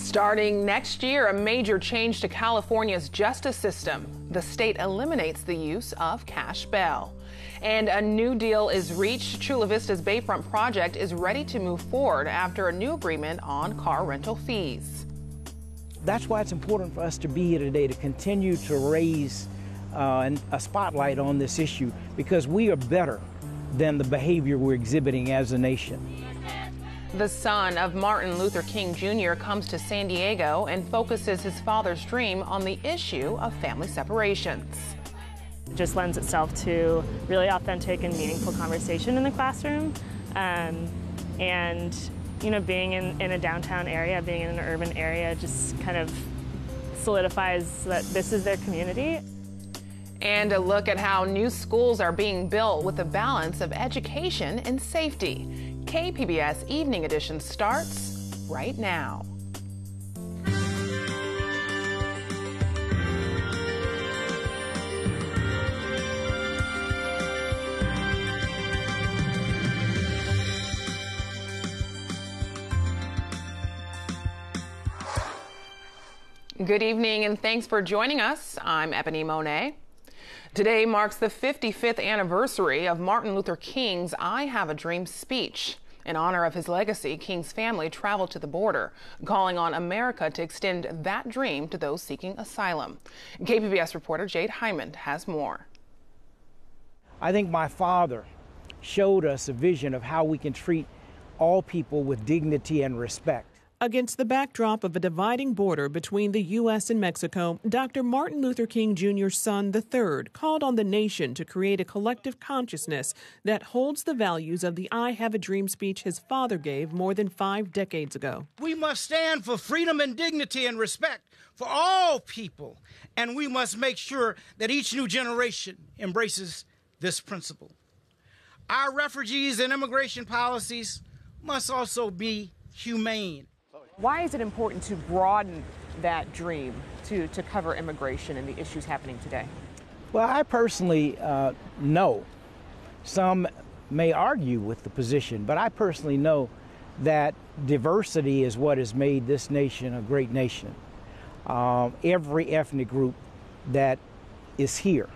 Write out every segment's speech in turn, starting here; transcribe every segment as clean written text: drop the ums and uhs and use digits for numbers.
Starting next year, a major change to California's justice system. The state eliminates the use of cash bail. And a new deal is reached. Chula Vista's Bayfront project is ready to move forward after a new agreement on car rental fees. That's why it's important for us to be here today, to continue to raise a spotlight on this issue, because we are better than the behavior we're exhibiting as a nation. The son of Martin Luther King Jr. comes to San Diego and focuses his father's dream on the issue of family separations. It just lends itself to really authentic and meaningful conversation in the classroom. And, you know, being in a downtown area, being in an urban area just kind of solidifies that this is their community. And a look at how new schools are being built with a balance of education and safety. KPBS Evening Edition starts right now. Good evening and thanks for joining us. I'm Ebony Monet. Today marks the 55th anniversary of Martin Luther King's I Have a Dream speech. In honor of his legacy, King's family traveled to the border, calling on America to extend that dream to those seeking asylum. KPBS reporter Jade Hyman has more. I think my father showed us a vision of how we can treat all people with dignity and respect. Against the backdrop of a dividing border between the U.S. and Mexico, Dr. Martin Luther King Jr.'s son, the third, called on the nation to create a collective consciousness that holds the values of the I Have a Dream speech his father gave more than 5 decades ago. We must stand for freedom and dignity and respect for all people, and we must make sure that each new generation embraces this principle. Our refugees and immigration policies must also be humane. Why is it important to broaden that dream to cover immigration and the issues happening today? Well, I personally know. Some may argue with the position, but I personally know that diversity is what has made this nation a great nation. Every ethnic group that is here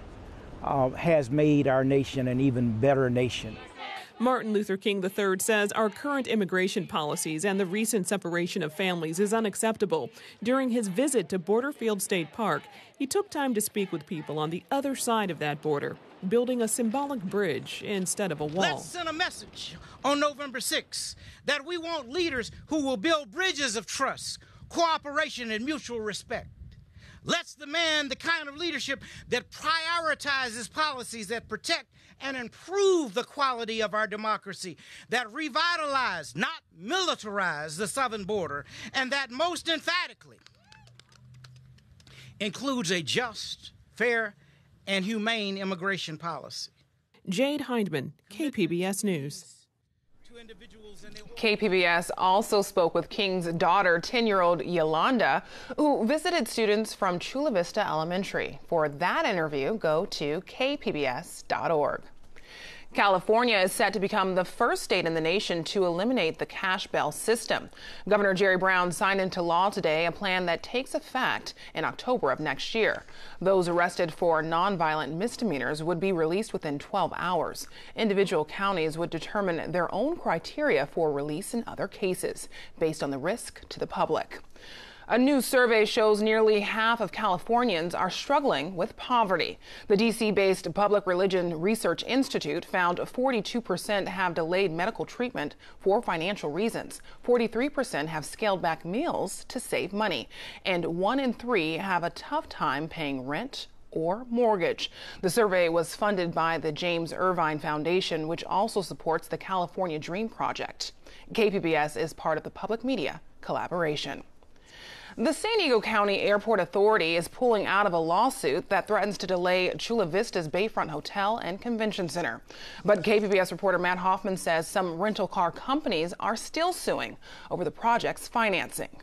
has made our nation an even better nation. Martin Luther King III says our current immigration policies and the recent separation of families is unacceptable. During his visit to Borderfield State Park, he took time to speak with people on the other side of that border, building a symbolic bridge instead of a wall. Let's send a message on November 6th that we want leaders who will build bridges of trust, cooperation, and mutual respect. Let's demand the kind of leadership that prioritizes policies that protect and improve the quality of our democracy, that revitalize, not militarize, the southern border, and that most emphatically includes a just, fair, and humane immigration policy. Jade Hyman, KPBS News. KPBS also spoke with King's daughter, 10-year-old Yolanda, who visited students from Chula Vista Elementary. For that interview, go to kpbs.org. California is set to become the first state in the nation to eliminate the cash bail system. Governor Jerry Brown signed into law today a plan that takes effect in October of next year. Those arrested for nonviolent misdemeanors would be released within 12 hours. Individual counties would determine their own criteria for release in other cases, based on the risk to the public. A new survey shows nearly half of Californians are struggling with poverty. The D.C.-based Public Religion Research Institute found 42% have delayed medical treatment for financial reasons. 43% have scaled back meals to save money. And 1 in 3 have a tough time paying rent or mortgage. The survey was funded by the James Irvine Foundation, which also supports the California Dream Project. KPBS is part of the public media collaboration. The San Diego County Airport Authority is pulling out of a lawsuit that threatens to delay Chula Vista's Bayfront Hotel and Convention Center. But KPBS reporter Matt Hoffman says some rental car companies are still suing over the project's financing.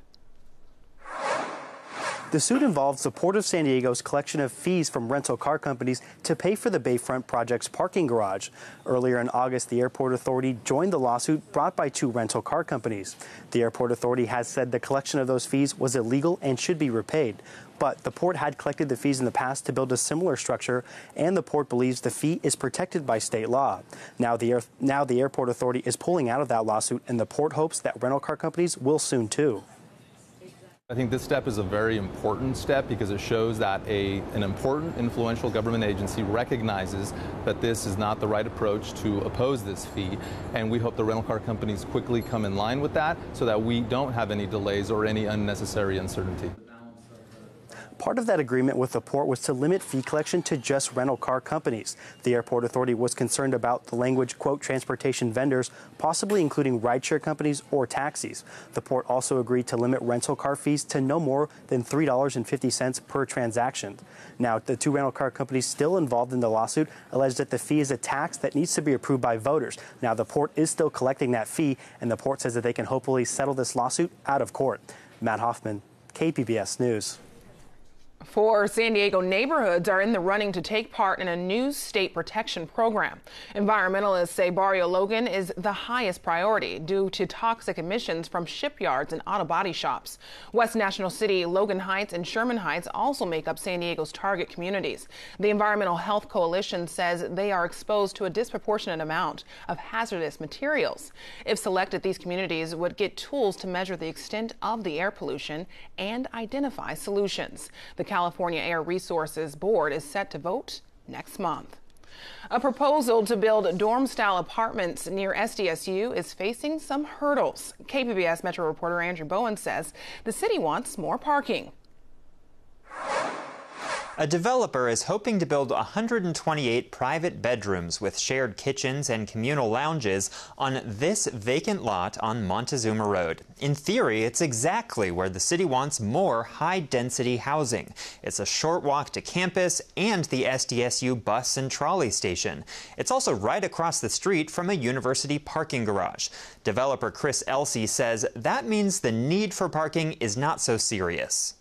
The suit involves the Port of San Diego's collection of fees from rental car companies to pay for the Bayfront project's parking garage. Earlier in August, the Airport Authority joined the lawsuit brought by 2 rental car companies. The Airport Authority has said the collection of those fees was illegal and should be repaid. But the port had collected the fees in the past to build a similar structure, and the port believes the fee is protected by state law. Now the Airport Authority is pulling out of that lawsuit, and the port hopes that rental car companies will soon too. I think this step is a very important step because it shows that an important, influential government agency recognizes that this is not the right approach to oppose this fee, and we hope the rental car companies quickly come in line with that so that we don't have any delays or any unnecessary uncertainty. Part of that agreement with the port was to limit fee collection to just rental car companies. The Airport Authority was concerned about the language, quote, transportation vendors, possibly including rideshare companies or taxis. The port also agreed to limit rental car fees to no more than $3.50 per transaction. Now, the 2 rental car companies still involved in the lawsuit allege that the fee is a tax that needs to be approved by voters. Now, the port is still collecting that fee, and the port says that they can hopefully settle this lawsuit out of court. Matt Hoffman, KPBS News. 4 San Diego neighborhoods are in the running to take part in a new state protection program. Environmentalists say Barrio Logan is the highest priority due to toxic emissions from shipyards and auto body shops. West National City, Logan Heights, and Sherman Heights also make up San Diego's target communities. The Environmental Health Coalition says they are exposed to a disproportionate amount of hazardous materials. If selected, these communities would get tools to measure the extent of the air pollution and identify solutions. The California Air Resources Board is set to vote next month. A proposal to build dorm-style apartments near SDSU is facing some hurdles. KPBS Metro reporter Andrew Bowen says the city wants more parking. A developer is hoping to build 128 private bedrooms with shared kitchens and communal lounges on this vacant lot on Montezuma Road. In theory, it's exactly where the city wants more high-density housing. It's a short walk to campus and the SDSU bus and trolley station. It's also right across the street from a university parking garage. Developer Chris Elsey says that means the need for parking is not so serious.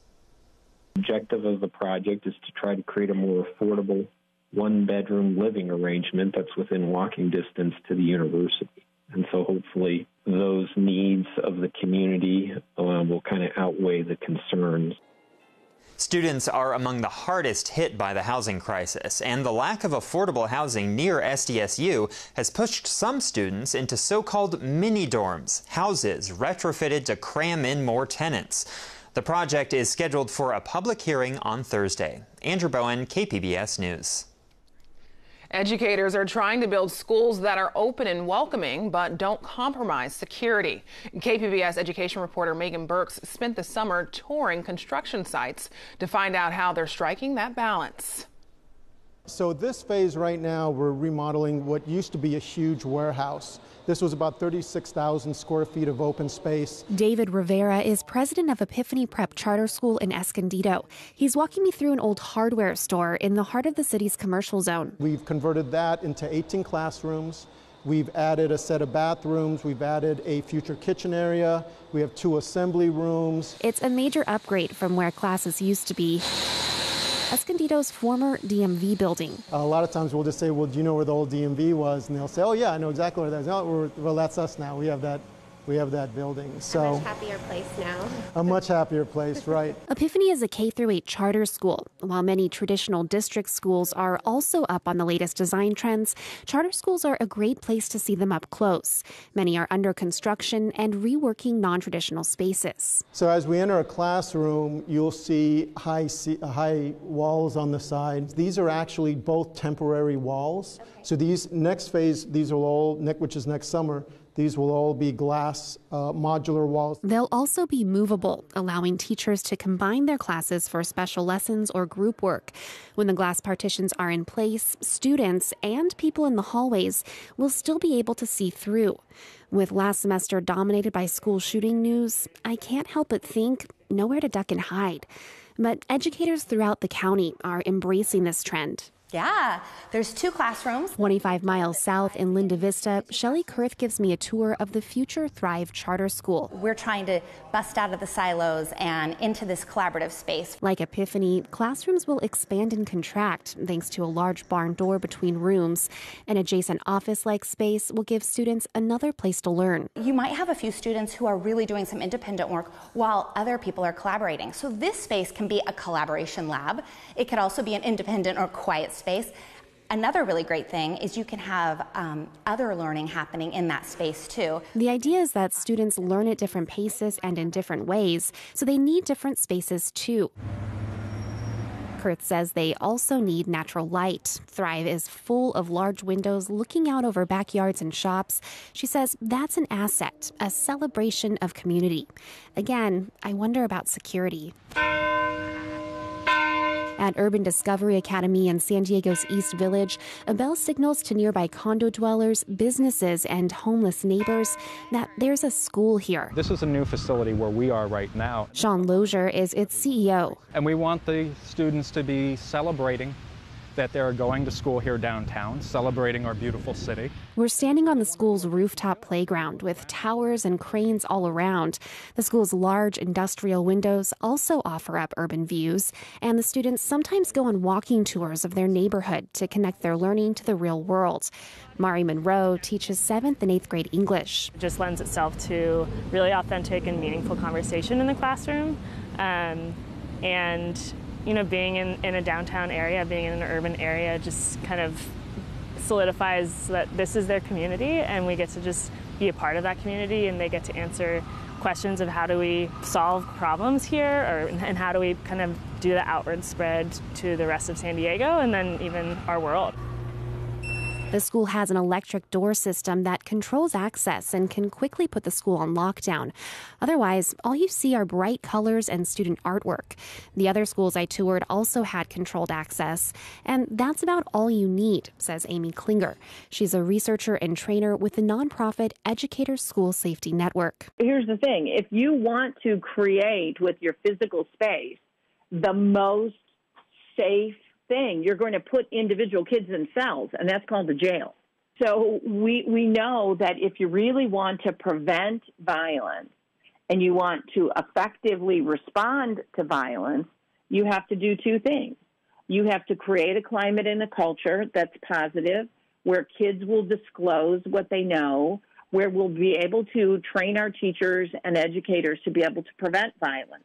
The objective of the project is to try to create a more affordable 1-bedroom living arrangement that's within walking distance to the university. And so hopefully those needs of the community will kind of outweigh the concerns. Students are among the hardest hit by the housing crisis, and the lack of affordable housing near SDSU has pushed some students into so-called mini-dorms, houses retrofitted to cram in more tenants. The project is scheduled for a public hearing on Thursday. Andrew Bowen, KPBS News. Educators are trying to build schools that are open and welcoming but don't compromise security. KPBS education reporter Megan Burks spent the summer touring construction sites to find out how they're striking that balance. So this phase right now, we're remodeling what used to be a huge warehouse. This was about 36,000 square feet of open space. David Rivera is president of Epiphany Prep Charter School in Escondido. He's walking me through an old hardware store in the heart of the city's commercial zone. We've converted that into 18 classrooms. We've added a set of bathrooms. We've added a future kitchen area. We have 2 assembly rooms. It's a major upgrade from where classes used to be. Escondido's former DMV building. A lot of times we'll just say, well, do you know where the old DMV was? And they'll say, oh yeah, I know exactly where that is. Oh, well, that's us now. We have that building. So a much happier place now. A much happier place, right. Epiphany is a K-8 charter school. While many traditional district schools are also up on the latest design trends, charter schools are a great place to see them up close. Many are under construction and reworking non-traditional spaces. So as we enter a classroom, you'll see high walls on the side. These are actually both temporary walls. So these next phase, these will all, which is next summer, these will all be glass modular walls. They'll also be movable, allowing teachers to combine their classes for special lessons or group work. When the glass partitions are in place, students and people in the hallways will still be able to see through. With last semester dominated by school shooting news, I can't help but think nowhere to duck and hide. But educators throughout the county are embracing this trend. Yeah, there's 2 classrooms. 25 miles south in Linda Vista, Shelley Kurth gives me a tour of the Future Thrive Charter School. We're trying to bust out of the silos and into this collaborative space. Like Epiphany, classrooms will expand and contract thanks to a large barn door between rooms. An adjacent office-like space will give students another place to learn. You might have a few students who are really doing some independent work while other people are collaborating. So this space can be a collaboration lab. It could also be an independent or quiet space. Another really great thing is you can have other learning happening in that space too. The idea is that students learn at different paces and in different ways, so they need different spaces too. Kurth says they also need natural light. Thrive is full of large windows looking out over backyards and shops. She says that's an asset, a celebration of community. Again, I wonder about security. At Urban Discovery Academy in San Diego's East Village, a bell signals to nearby condo dwellers, businesses, and homeless neighbors that there's a school here. This is a new facility where we are right now. Sean Lozier is its CEO. And we want the students to be celebrating that they're going to school here downtown, celebrating our beautiful city. We're standing on the school's rooftop playground with towers and cranes all around. The school's large industrial windows also offer up urban views, and the students sometimes go on walking tours of their neighborhood to connect their learning to the real world. Mari Monroe teaches 7th and 8th grade English. It just lends itself to really authentic and meaningful conversation in the classroom. And you know, being in a downtown area, being in an urban area just kind of solidifies that this is their community and we get to just be a part of that community, and they get to answer questions of how do we solve problems here, and how do we kind of do the outward spread to the rest of San Diego and then even our world. The school has an electric door system that controls access and can quickly put the school on lockdown. Otherwise, all you see are bright colors and student artwork. The other schools I toured also had controlled access, and that's about all you need, says Amy Klinger. She's a researcher and trainer with the nonprofit Educators School Safety Network. Here's the thing. If you want to create with your physical space the most safe thing, you're going to put individual kids in cells, and that's called the jail. So we know that if you really want to prevent violence and you want to effectively respond to violence, you have to do 2 things. You have to create a climate and a culture that's positive, where kids will disclose what they know, where we'll be able to train our teachers and educators to be able to prevent violence.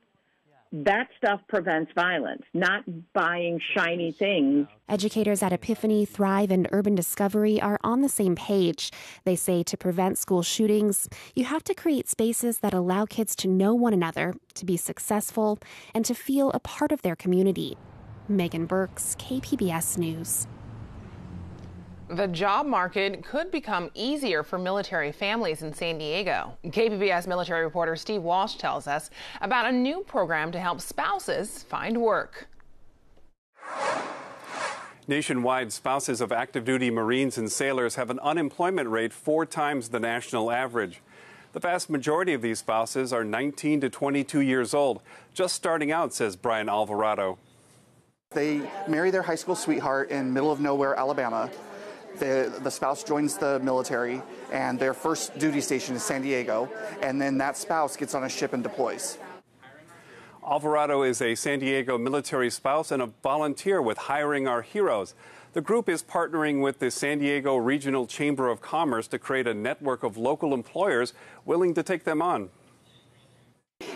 That stuff prevents violence, not buying shiny things. Educators at Epiphany, Thrive, and Urban Discovery are on the same page. They say to prevent school shootings, you have to create spaces that allow kids to know one another, to be successful, and to feel a part of their community. Megan Burks, KPBS News. The job market could become easier for military families in San Diego. KPBS military reporter Steve Walsh tells us about a new program to help spouses find work. Nationwide, spouses of active duty Marines and sailors have an unemployment rate 4 times the national average. The vast majority of these spouses are 19 to 22 years old, just starting out, says Brian Alvarado. They marry their high school sweetheart in middle of nowhere, Alabama. The spouse joins the military, and their first duty station is San Diego, and then that spouse gets on a ship and deploys. Alvarado is a San Diego military spouse and a volunteer with Hiring Our Heroes. The group is partnering with the San Diego Regional Chamber of Commerce to create a network of local employers willing to take them on.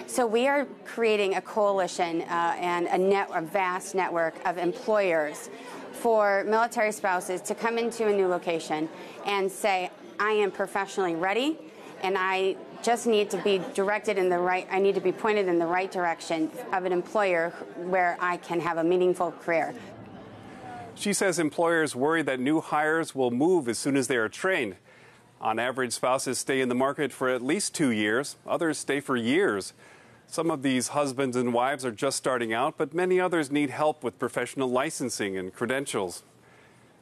So we are creating a coalition and a vast network of employers for military spouses to come into a new location and say, I am professionally ready, and I just need to be directed in the right, I need to be pointed in the right direction of an employer where I can have a meaningful career. She says employers worry that new hires will move as soon as they are trained. On average, spouses stay in the market for at least 2 years. Others stay for years. Some of these husbands and wives are just starting out, but many others need help with professional licensing and credentials.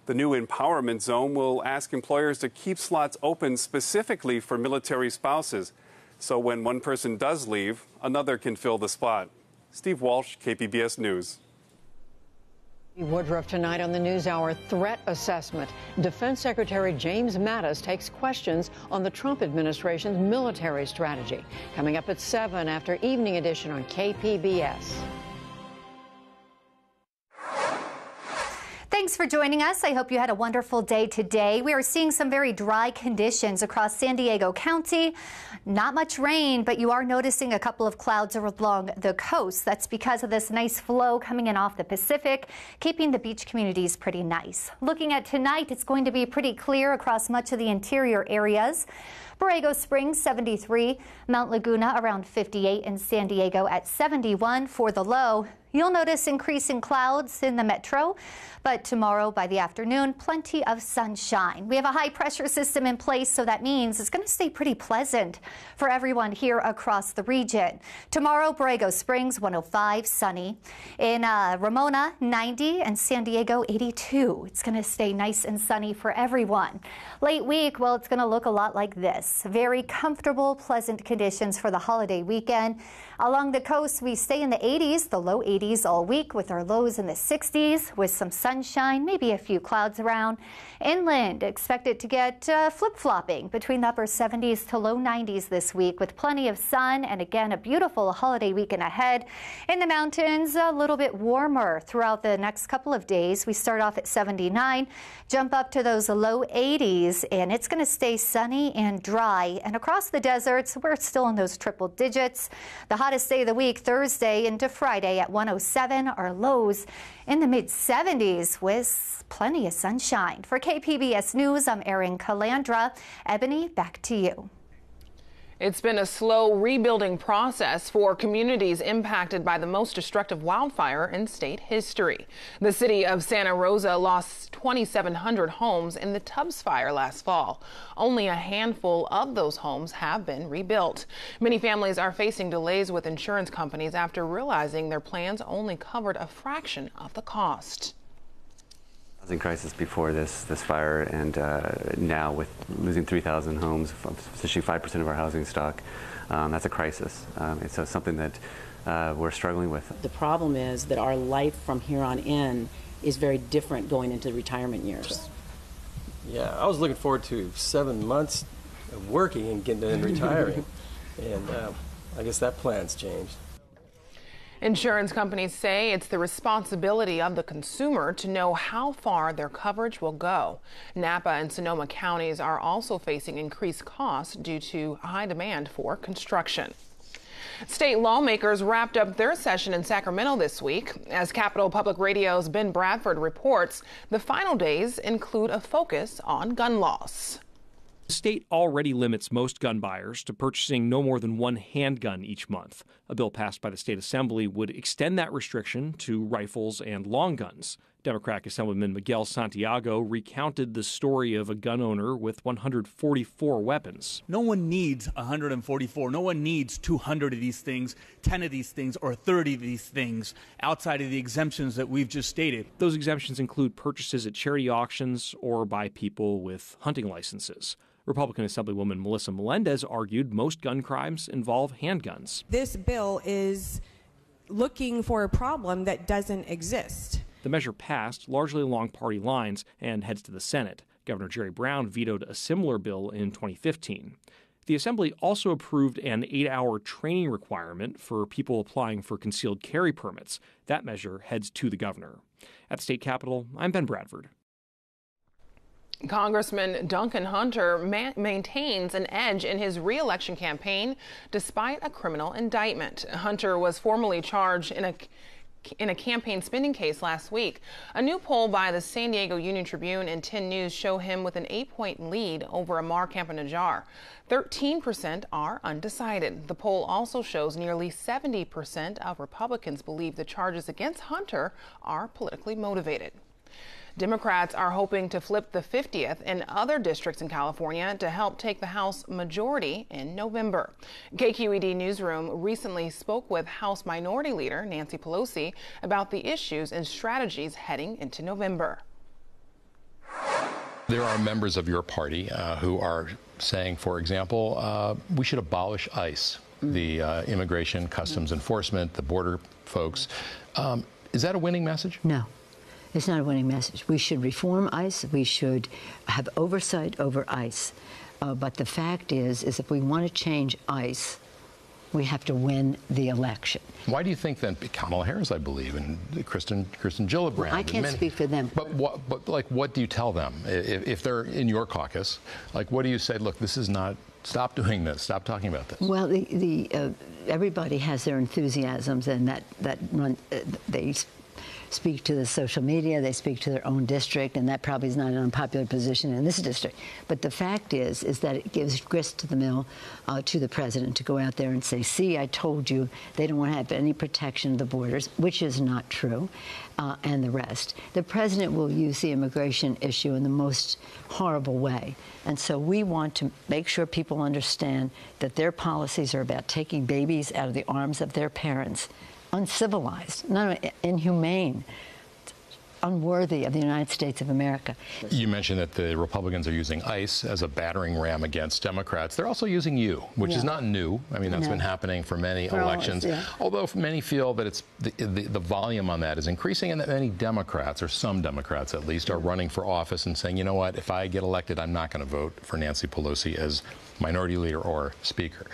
The new empowerment zone will ask employers to keep slots open specifically for military spouses, so when one person does leave, another can fill the spot. Steve Walsh, KPBS News. Woodruff tonight on the NewsHour threat assessment. Defense Secretary James Mattis takes questions on the Trump administration's military strategy. Coming up at 7 after Evening Edition on KPBS. Thanks for joining us. I hope you had a wonderful day today. We are seeing some very dry conditions across San Diego County. Not much rain, but you are noticing a couple of clouds along the coast. That's because of this nice flow coming in off the Pacific, keeping the beach communities pretty nice. Looking at tonight, it's going to be pretty clear across much of the interior areas. Borrego Springs, 73, Mount Laguna around 58, and San Diego at 71 for the low. You'll notice increasing clouds in the metro, but tomorrow by the afternoon, plenty of sunshine. We have a high pressure system in place, so that means it's going to stay pretty pleasant for everyone here across the region. Tomorrow, Borrego Springs, 105, sunny. In Ramona, 90, and San Diego, 82. It's going to stay nice and sunny for everyone. Late week, well, it's going to look a lot like this. Very comfortable, pleasant conditions for the holiday weekend. Along the coast, we stay in the 80s, the low 80s all week with our lows in the 60s with some sunshine, maybe a few clouds around. Inland, expect it to get flip-flopping between the upper 70s to low 90s this week with plenty of sun and again a beautiful holiday weekend ahead. In the mountains, a little bit warmer throughout the next couple of days. We start off at 79, jump up to those low 80s, and it's going to stay sunny and dry. And across the deserts, we're still in those triple digits. The hottest day of the week, Thursday into Friday at 107. Our lows in the mid-70s with plenty of sunshine. For KPBS News, I'm Erin Calandra. Ebony, back to you. It's been a slow rebuilding process for communities impacted by the most destructive wildfire in state history. The city of Santa Rosa lost 2,700 homes in the Tubbs fire last fall. Only a handful of those homes have been rebuilt. Many families are facing delays with insurance companies after realizing their plans only covered a fraction of the cost. Housing crisis before this fire, and now with losing 3,000 homes, essentially 5% of our housing stock, that's a crisis. It's something that we're struggling with. The problem is that our life from here on in is very different going into retirement years. Yeah, I was looking forward to 7 months of working and getting and retiring, and I guess that plan's changed. Insurance companies say it's the responsibility of the consumer to know how far their coverage will go. Napa and Sonoma counties are also facing increased costs due to high demand for construction. State lawmakers wrapped up their session in Sacramento this week. As Capitol Public Radio's Ben Bradford reports, the final days include a focus on gun laws. The state already limits most gun buyers to purchasing no more than one handgun each month. A bill passed by the state assembly would extend that restriction to rifles and long guns. Democratic Assemblyman Miguel Santiago recounted the story of a gun owner with 144 weapons. No one needs 144. No one needs 200 of these things, 10 of these things, or 30 of these things outside of the exemptions that we've just stated. Those exemptions include purchases at charity auctions or by people with hunting licenses. Republican Assemblywoman Melissa Melendez argued most gun crimes involve handguns. This bill is looking for a problem that doesn't exist. The measure passed largely along party lines and heads to the Senate. Governor Jerry Brown vetoed a similar bill in 2015. The Assembly also approved an 8-hour training requirement for people applying for concealed carry permits. That measure heads to the governor. At the state capitol, I'm Ben Bradford. Congressman Duncan Hunter maintains an edge in his re-election campaign despite a criminal indictment. Hunter was formally charged in a campaign spending case last week. A new poll by the San Diego Union-Tribune and 10 News show him with an 8-point lead over Amar Campanajjar. 13% are undecided. The poll also shows nearly 70% of Republicans believe the charges against Hunter are politically motivated. Democrats are hoping to flip the 50th in other districts in California to help take the House majority in November. KQED Newsroom recently spoke with House Minority Leader Nancy Pelosi about the issues and strategies heading into November. There are members of your party who are saying, for example, we should abolish ICE, the Immigration Customs Enforcement, the border folks. Is that a winning message? No. It's not a winning message. We should reform ICE. We should have oversight over ICE. But the fact is if we want to change ICE, we have to win the election. Why do you think then Kamala Harris, I believe, and Kristen Gillibrand? Well, I can't speak for them. But what do you tell them if they're in your caucus? Like, what do you say? Look, this is not. Stop doing this. Stop talking about this. Well, everybody has their enthusiasms, and they speak to the social media, they speak to their own district, and that probably is not an unpopular position in this district. But the fact is that it gives grist to the mill to the president to go out there and say, see, I told you they don't want to have any protection of the borders, which is not true, and the rest. The president will use the immigration issue in the most horrible way. And so we want to make sure people understand that their policies are about taking babies out of the arms of their parents. Uncivilized, not inhumane, unworthy of the United States of America. You mentioned that the Republicans are using ICE as a battering ram against Democrats. They're also using you, which is not new. I mean, that's been happening for many elections. Although many feel that it's the volume on that is increasing, and that many Democrats, or some Democrats at least, are running for office and saying, you know what, if I get elected, I'm not going to vote for Nancy Pelosi as minority leader or speaker.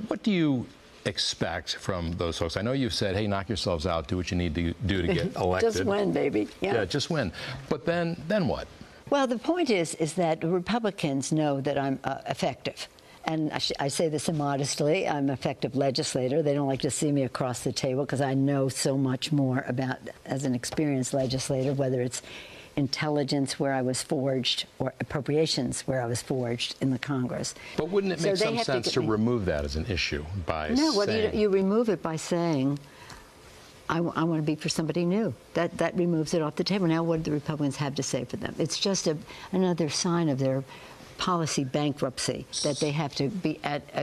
What do you expect from those folks? I know you've said, hey, knock yourselves out, do what you need to do to get elected. Just win, baby. Yeah, just win. But then what? Well, the point is that Republicans know that I'm effective. And I say this immodestly. I'm an effective legislator. They don't like to see me across the table because I know so much more about, as an experienced legislator, whether it's intelligence where I was forged or appropriations where I was forged in the Congress. But wouldn't it make some sense to remove that as an issue by saying... No, well, you remove it by saying, I want to be for somebody new. That removes it off the table. Now what do the Republicans have to say for them? It's just another sign of their policy bankruptcy, that they have to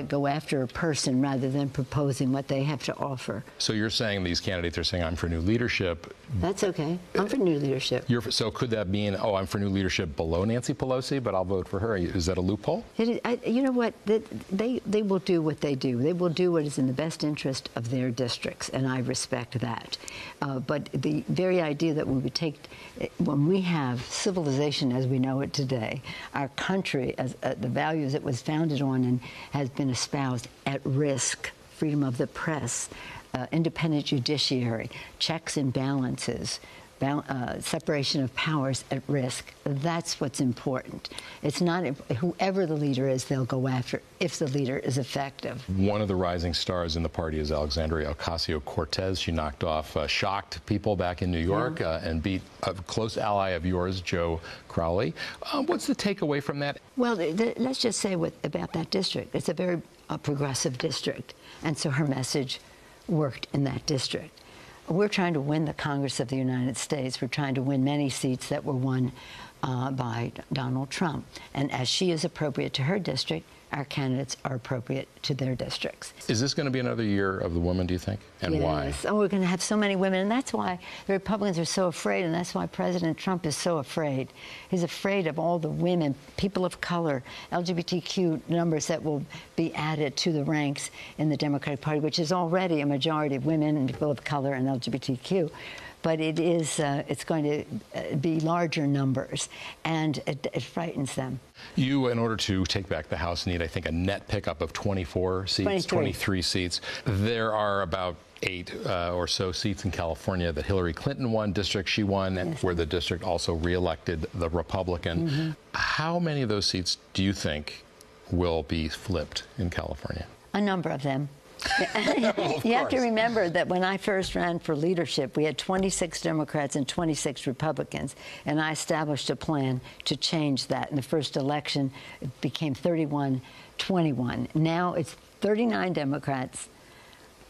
go after a person rather than proposing what they have to offer. So you're saying these candidates are saying, I'm for new leadership. That's okay. I'm for new leadership. So could that mean, oh, I'm for new leadership below Nancy Pelosi, but I'll vote for her? Is that a loophole? You know what? They will do what they do. They will do what is in the best interest of their districts, and I respect that. But the very idea that we would take, when we have civilization as we know it today, our country, as the values it was founded on and has been espoused, at risk, freedom of the press, independent judiciary, checks and balances, separation of powers at risk. That's what's important. It's not whoever the leader is, they'll go after if the leader is effective. One of the rising stars in the party is Alexandria Ocasio-Cortez. She knocked off shocked people back in New York and beat a close ally of yours, Joe Crowley. What's the takeaway from that? Well, let's just say about that district. It's a very progressive district, and so her message worked in that district. We're trying to win the Congress of the United States. We're trying to win many seats that were won by Donald Trump. And as she is appropriate to her district, our candidates are appropriate to their districts. Is this going to be another year of the woman, do you think? And why? Yes. Oh, we're going to have so many women, and that's why the Republicans are so afraid, and that's why President Trump is so afraid. He's afraid of all the women, people of color, LGBTQ numbers that will be added to the ranks in the Democratic Party, which is already a majority of women and people of color and LGBTQ. But it's going to be larger numbers, and it frightens them. You, in order to take back the House, need, I think, a net pickup of 24 seats, 23 seats. There are about 8 or so seats in California that Hillary Clinton won, district she won, and where the district also reelected the Republican. How many of those seats do you think will be flipped in California? A number of them. You have to remember that when I first ran for leadership, we had 26 Democrats and 26 Republicans, and I established a plan to change that. In the first election, it became 31-21. Now it's 39 Democrats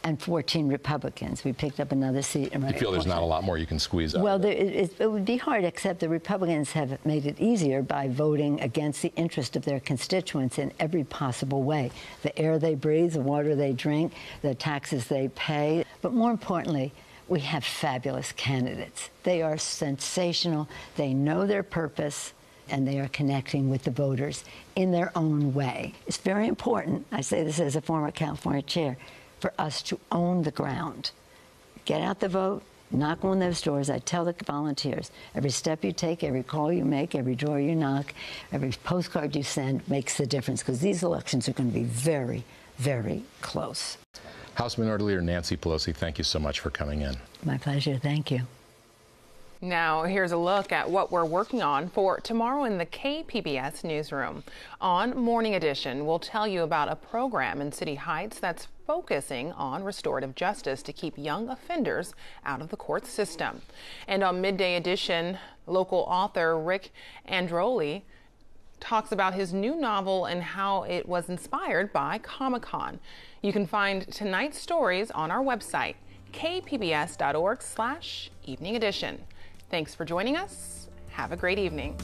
and 14 Republicans. We picked up another seat. You feel there's not a lot more you can squeeze out? Well, it would be hard, except the Republicans have made it easier by voting against the interest of their constituents in every possible way. The air they breathe, the water they drink, the taxes they pay. But more importantly, we have fabulous candidates. They are sensational. They know their purpose, and they are connecting with the voters in their own way. It's very important, I say this as a former California chair, for us to own the ground. Get out the vote, knock on those doors. I tell the volunteers, every step you take, every call you make, every door you knock, every postcard you send makes the difference, because these elections are going to be very, very close. House Minority Leader Nancy Pelosi, thank you so much for coming in. My pleasure. Thank you. Now, here's a look at what we're working on for tomorrow in the KPBS newsroom. On Morning Edition, we'll tell you about a program in City Heights that's focusing on restorative justice to keep young offenders out of the court system. And on Midday Edition, local author Rick Androli talks about his new novel and how it was inspired by Comic-Con. You can find tonight's stories on our website, kpbs.org/evening edition. Thanks for joining us. Have a great evening.